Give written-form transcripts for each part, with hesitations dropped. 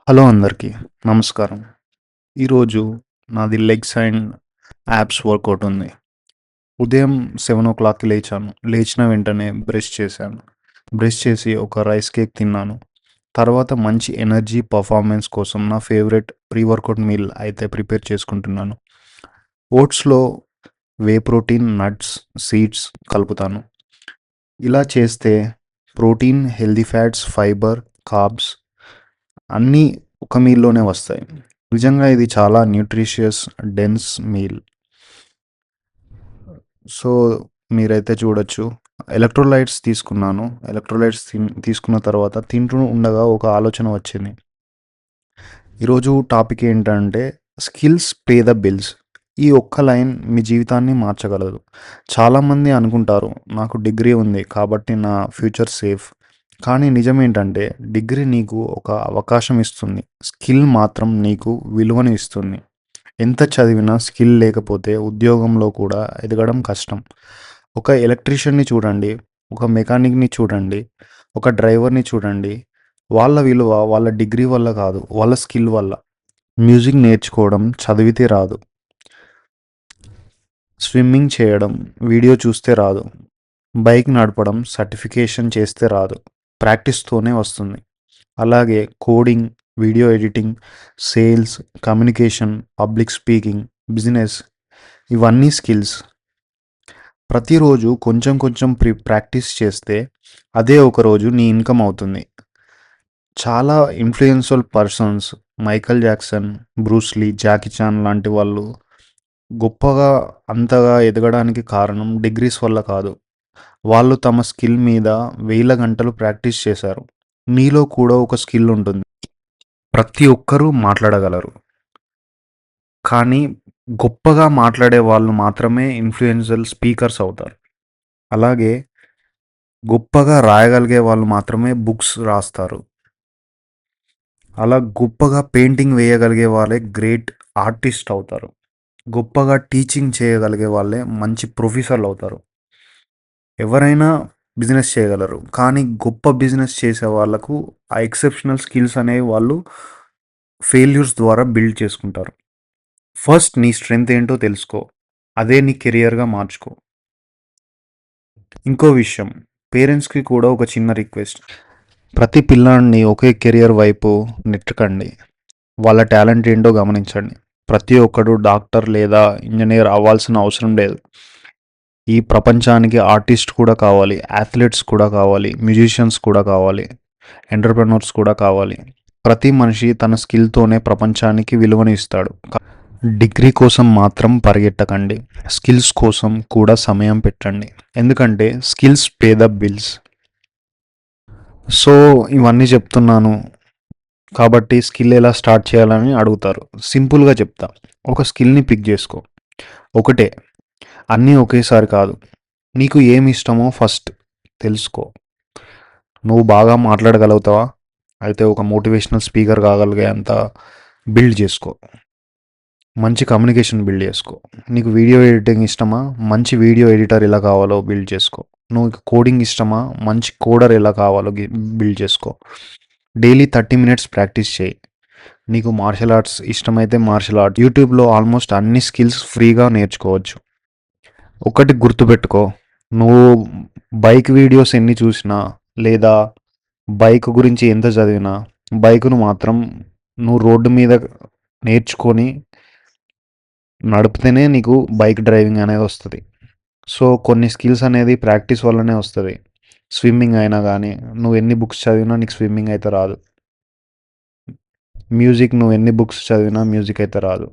Hello అందరికీ నమస్కారం. ఈరోజు నాది లెగ్స్ అండ్ యాబ్స్ వర్కౌట్ ఉంది. ఉదయం 7:00కి లేచాను. లేచిన వెంటనే బ్రష్ చేశాను. బ్రష్ చేసి ఒక రైస్ కేక్ తిన్నాను. తర్వాత మంచి ఎనర్జీ పర్ఫార్మెన్స్ కోసం నా ఫేవరెట్ ప్రీ వర్కౌట్ మీల్ అయితే ప్రిపేర్ చేసుకుంటున్నాను. ఓట్స్‌లో వే ప్రోటీన్, నట్స్, సీడ్స్ కలుపుతాను. ఇలా చేస్తే protein, healthy fats, fibre, carbs అన్నీ ఒక మీల్‌లోనే వస్తాయి. నిజంగా ఇది చాలా న్యూట్రిషియస్, డెన్స్ మీల్. సో, మీరైతే చూడొచ్చు. ఎలక్ట్రోలైట్స్ తీసుకున్నాను. ఎలక్ట్రోలైట్స్ తీసుకున్న తర్వాత తింటూ ఉండగా ఒక ఆలోచన వచ్చింది. ఈరోజు టాపిక్ ఏంటంటే స్కిల్స్ పే ద బిల్స్. ఈ ఒక్క లైన్ మీ జీవితాన్ని మార్చగలదు. చాలామంది అనుకుంటారు నాకు డిగ్రీ ఉంది కాబట్టి నా ఫ్యూచర్ సేఫ్. కానీ నిజమేంటంటే డిగ్రీ నీకు ఒక అవకాశం ఇస్తుంది. స్కిల్ మాత్రం నీకు విలువను ఇస్తుంది. ఎంత చదివినా స్కిల్ లేకపోతే ఉద్యోగంలో కూడా ఎదగడం కష్టం. ఒక ఎలక్ట్రీషియన్‌ని చూడండి, ఒక మెకానిక్‌ని చూడండి, ఒక డ్రైవర్‌ని చూడండి. వాళ్ళ విలువ వాళ్ళ డిగ్రీ వల్ల కాదు, వాళ్ళ స్కిల్ వల్ల. మ్యూజిక్ నేర్చుకోవడం చదివితే రాదు. స్విమ్మింగ్ చేయడం వీడియో చూస్తే రాదు. బైక్ నడపడం సర్టిఫికేషన్ చేస్తే రాదు. ప్రాక్టీస్తోనే వస్తుంది. అలాగే coding, video editing, sales, communication, public speaking, business ఇవన్నీ స్కిల్స్. ప్రతిరోజు కొంచెం కొంచెం ప్రాక్టీస్ చేస్తే అదే ఒకరోజు నీ ఇన్కమ్ అవుతుంది. చాలా influential persons Michael Jackson, Bruce Lee, Jackie Chan లాంటి వాళ్ళు గొప్పగా అంతగా ఎదగడానికి కారణం డిగ్రీస్ వల్ల కాదు. వాళ్ళు తమ స్కిల్ మీద వేల గంటలు ప్రాక్టీస్ చేశారు. నీలో కూడా ఒక స్కిల్ ఉంటుంది. ప్రతి ఒక్కరూ మాట్లాడగలరు. కానీ గొప్పగా మాట్లాడే వాళ్ళు మాత్రమే ఇన్‌ఫ్లుయెన్షియల్ స్పీకర్స్ అవుతారు. అలాగే గొప్పగా రాయగలిగే వాళ్ళు మాత్రమే బుక్స్ రాస్తారు. అలా గొప్పగా పెయింటింగ్ వేయగలిగే వాళ్ళే గ్రేట్ ఆర్టిస్ట్ అవుతారు. గొప్పగా టీచింగ్ చేయగలిగే వాళ్ళే మంచి ప్రొఫెసర్లు అవుతారు. ఎవరైనా బిజినెస్ చేయగలరు. కానీ గొప్ప బిజినెస్ చేసే వాళ్ళకు ఆ ఎక్సెప్షనల్ స్కిల్స్ అనేవి వాళ్ళు ఫెయిల్యూర్స్ ద్వారా బిల్డ్ చేసుకుంటారు. ఫస్ట్ నీ స్ట్రెంగ్త్ ఏంటో తెలుసుకో. అదే నీ కెరియర్‌గా మార్చుకో. ఇంకో విషయం, పేరెంట్స్‌కి కూడా ఒక చిన్న రిక్వెస్ట్. ప్రతి పిల్లాడిని ఒకే కెరియర్ వైపు నెట్టకండి. వాళ్ళ టాలెంట్ ఏంటో గమనించండి. ప్రతి ఒక్కడు డాక్టర్ లేదా ఇంజినీర్ అవ్వాల్సిన అవసరం లేదు. ఈ ప్రపంచానికి ఆర్టిస్ట్ కూడా కావాలి, అథ్లెట్స్ కూడా కావాలి, మ్యూజిషియన్స్ కూడా కావాలి, ఎంటర్‌ప్రెన్యూర్స్ కూడా కావాలి. ప్రతి మనిషి తన స్కిల్‌తోనే ప్రపంచానికి విలువను ఇస్తాడు. డిగ్రీ కోసం మాత్రం పరిగెట్టకండి. స్కిల్స్ కోసం కూడా సమయం పెట్టండి. ఎందుకంటే skills pay the bills. So, ఇవన్నీ చెప్తున్నాను కాబట్టి స్కిల్ ఎలా స్టార్ట్ చేయాలని అడుగుతారు. సింపుల్‌గా చెప్తా. ఒక స్కిల్‌ని పిక్ చేసుకో. ఒకటే. అన్నీ ఒకేసారి కాదు. నీకు ఏమి ఇష్టమో ఫస్ట్ తెలుసుకో. నువ్వు బాగా మాట్లాడగలుగుతావా? అయితే ఒక మోటివేషనల్ స్పీకర్ కాగలిగే అంత బిల్డ్ చేసుకో. మంచి కమ్యూనికేషన్ బిల్డ్ చేసుకో. నీకు వీడియో ఎడిటింగ్ ఇష్టమా? మంచి వీడియో ఎడిటర్ ఎలా కావాలో బిల్డ్ చేసుకో. నువ్వు కోడింగ్ ఇష్టమా? మంచి కోడర్ ఎలా కావాలో బిల్డ్ చేసుకో. డైలీ 30 మినిట్స్ ప్రాక్టీస్ చేయి. నీకు మార్షల్ ఆర్ట్స్ ఇష్టమైతే మార్షల్ ఆర్ట్స్. యూట్యూబ్‌లో ఆల్మోస్ట్ అన్ని స్కిల్స్ ఫ్రీగా నేర్చుకోవచ్చు. ఒకటి గుర్తుపెట్టుకో. నువ్వు బైక్ వీడియోస్ ఎన్ని చూసినా లేదా బైక్ గురించి ఎంత చదివినా బైకును మాత్రం నువ్వు రోడ్డు మీద నేర్చుకొని నడిపితేనే నీకు బైక్ డ్రైవింగ్ అనేది వస్తుంది. సో, కొన్ని స్కిల్స్ అనేది ప్రాక్టీస్ వల్లనే వస్తుంది. స్విమ్మింగ్ అయినా కానీ నువ్వు ఎన్ని బుక్స్ చదివినా నీకు స్విమ్మింగ్ అయితే రాదు. మ్యూజిక్ నువ్వు ఎన్ని బుక్స్ చదివినా మ్యూజిక్ అయితే రాదు.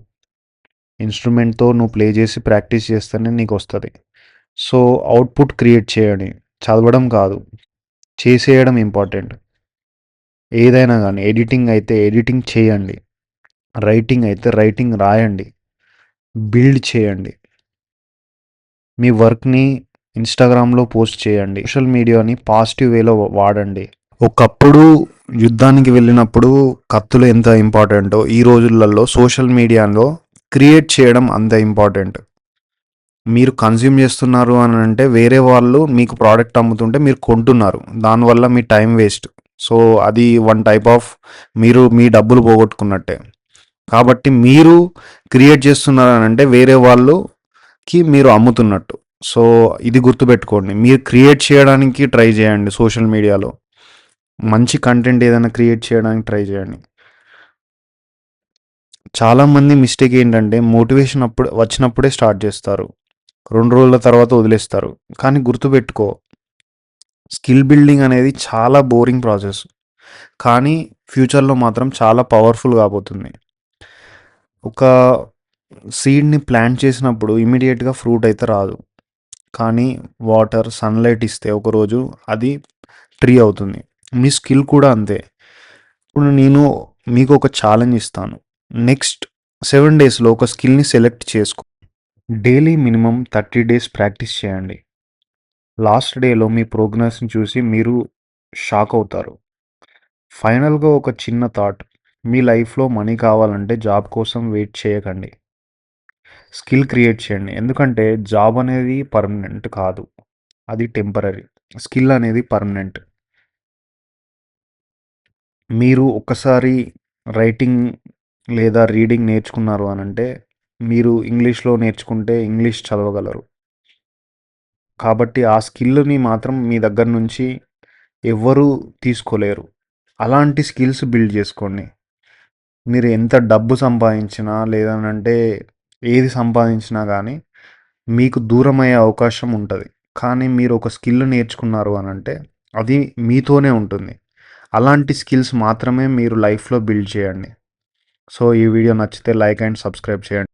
ఇన్స్ట్రుమెంట్‌తో నువ్వు ప్లే చేసి ప్రాక్టీస్ చేస్తేనే నీకు వస్తుంది. సో, అవుట్‌పుట్ క్రియేట్ చేయండి. చదవడం కాదు, చేసేయడం ఇంపార్టెంట్. ఏదైనా కానీ ఎడిటింగ్ అయితే ఎడిటింగ్ చేయండి. రైటింగ్ అయితే రైటింగ్ రాయండి. బిల్డ్ చేయండి. మీ వర్క్‌ని ఇన్‌స్టాగ్రామ్‌లో పోస్ట్ చేయండి. సోషల్ మీడియాని పాజిటివ్ వేలో వాడండి. ఒకప్పుడు యుద్ధానికి వెళ్ళినప్పుడు కత్తులు ఎంత ఇంపార్టెంటో ఈ రోజులలో సోషల్ మీడియాలో క్రియేట్ చేయడం అంత ఇంపార్టెంట్. మీరు కన్జ్యూమ్ చేస్తున్నారు అని అంటే వేరే వాళ్ళు మీకు ప్రోడక్ట్ అమ్ముతుంటే మీరు కొంటున్నారు. దానివల్ల మీ టైం వేస్ట్. సో అది వన్ టైప్ ఆఫ్ మీరు మీ డబ్బులు పోగొట్టుకున్నట్టే. కాబట్టి మీరు క్రియేట్ చేస్తున్నారనంటే వేరే వాళ్ళకి మీరు అమ్ముతున్నట్టు. సో ఇది గుర్తుపెట్టుకోండి. మీరు క్రియేట్ చేయడానికి ట్రై చేయండి సోషల్ మీడియాలో. మంచి కంటెంట్ ఏదైనా క్రియేట్ చేయడానికి ట్రై చేయండి. చాలామంది మిస్టేక్ ఏంటంటే మోటివేషన్ వచ్చినప్పుడే స్టార్ట్ చేస్తారు. 2 రోజుల తర్వాత వదిలేస్తారు. కానీ గుర్తుపెట్టుకో, స్కిల్ బిల్డింగ్ అనేది చాలా బోరింగ్ ప్రాసెస్. కానీ ఫ్యూచర్‌లో మాత్రం చాలా పవర్‌ఫుల్ కాబోతుంది. ఒక సీడ్‌ని ప్లాంట్ చేసినప్పుడు ఇమ్మీడియేట్‌గా ఫ్రూట్ అయితే రాదు. కానీ వాటర్, సన్‌లైట్ ఇస్తే ఒకరోజు అది ట్రీ అవుతుంది. మీ స్కిల్ కూడా అంతే. ఇప్పుడు నేను మీకు ఒక ఛాలెంజ్ ఇస్తాను. నెక్స్ట్ 7 డేస్‌లో ఒక స్కిల్‌ని సెలెక్ట్ చేసుకో. డైలీ మినిమమ్ 30 డేస్ ప్రాక్టీస్ చేయండి. లాస్ట్ డేలో మీ ప్రోగ్రెస్‌ని చూసి మీరు షాక్ అవుతారు. ఫైనల్‌గా ఒక చిన్న థాట్. మీ లైఫ్‌లో మనీ కావాలంటే జాబ్ కోసం వెయిట్ చేయకండి. స్కిల్ క్రియేట్ చేయండి. ఎందుకంటే జాబ్ అనేది పర్మనెంట్ కాదు. అది టెంపరరీ. స్కిల్ అనేది పర్మనెంట్. మీరు ఒక్కసారి రైటింగ్ లేదా రీడింగ్ నేర్చుకున్నారు అనంటే మీరు ఇంగ్లీష్‌లో నేర్చుకుంటే ఇంగ్లీష్ చదవగలరు. కాబట్టి ఆ స్కిల్‌ని మాత్రం మీ దగ్గర నుంచి ఎవ్వరూ తీసుకోలేరు. అలాంటి స్కిల్స్ బిల్డ్ చేసుకోండి. మీరు ఎంత డబ్బు సంపాదించినా లేదనంటే ఏది సంపాదించినా గానీ మీకు దూరమయ్యే అవకాశం ఉంటది. కానీ మీరు ఒక స్కిల్ నేర్చుకున్నారు అనంటే అది మీతోనే ఉంటుంది. అలాంటి స్కిల్స్ మాత్రమే మీరు లైఫ్‌లో బిల్డ్ చేయండి. సో, ఈ వీడియో నచ్చితే లైక్ అండ్ సబ్స్క్రైబ్ చేయండి.